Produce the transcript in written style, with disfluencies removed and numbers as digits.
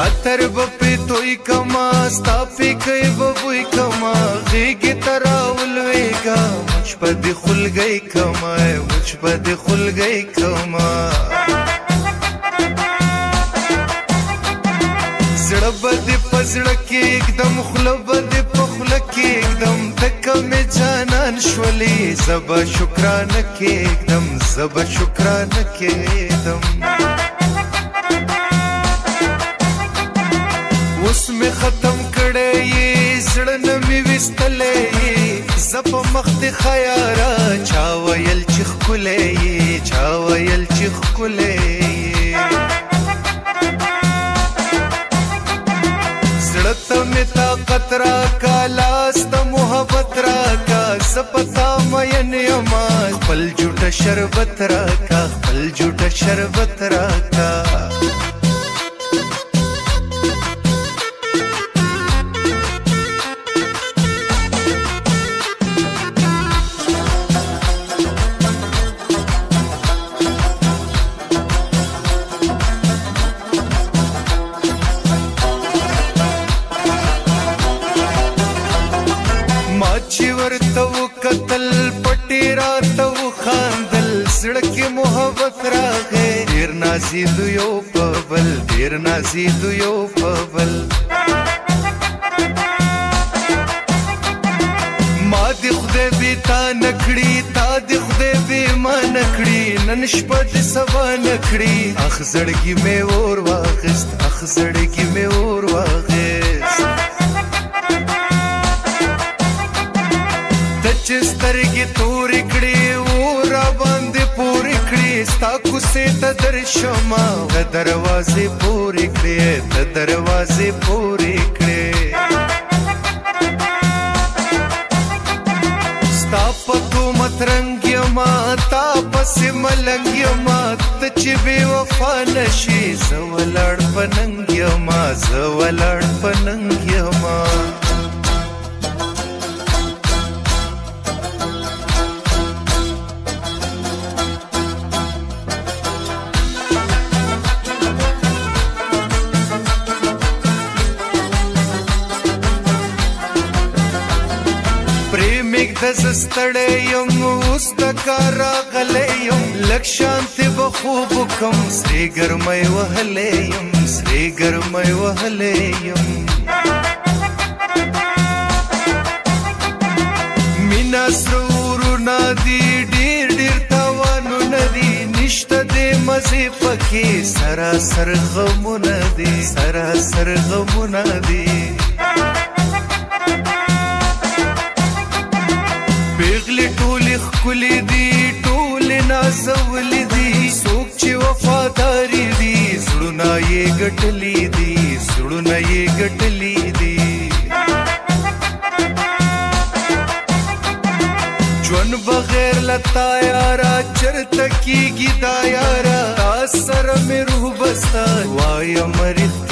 اتر بپی توی کما ستا پی کئی ببوی کما غیگی تراولویگا مجھ پا دی خلگئی کما مجھ پا دی خلگئی کما زړه بدی پزړه کې एकदम خوله بدی په خوله کې एकदम تکه مې جانان شولې زبا شکرانه کې एकदम زبا شکرانه کې एकदम اوس مې ختم کړی زړه نه مې ویستلی زه په مخ دې خیاره چا ویل چې ښکلی چا ویل چې ښکلی زړه مې طاقت راکا لاس ته محبت راکا زه په تا مین یما خپل جوټه شربت راکا خپل جوټه شربت راکا چې ورته وکتل پټې راته وخاندل زړه کې محبت راغی ډېر نازېدو یو په بل ډېر نازېدو یو په بل ما دې خدای بې تا نه کړي تا دې خدای بې ما نه کړي نن شپه دې سبا نه کړي اخ زړګي مې اور واخیست اخ زړګي مې اور واخیست چې سترګې تورې کړې و را باندې پورې کړې ستا کوڅې ته درشمه د دروازې پورې کړې د دروازې پورې کړې ستا په تومت رنګ یما تا پسې ملنګ یما ته چې بې وفا نشي زه ولاړ په ننګ یما زه ولاړ په ننګ یما زه ستړی یم اوس د کار راغلی یم لږ شانتې به خوب وکم سرې ګرمی وهلی یم سرې ګرمی وهلی یم مینا سره ورونه دي ډېر ډېر تاوانونه دي نشته دې مزې پکې سراسر غمونه دي سراسر غمونه دي پیغلې ټولې ښکلې دي ټولې نازولې دي څوک چې وفاداري دي زړونه یې ګټلي دي زړونه یې ګټلي دي ژوند بغیر له تا یاره چرته کېږي دا یاره تا سره مې روح بسته وایم رښتیا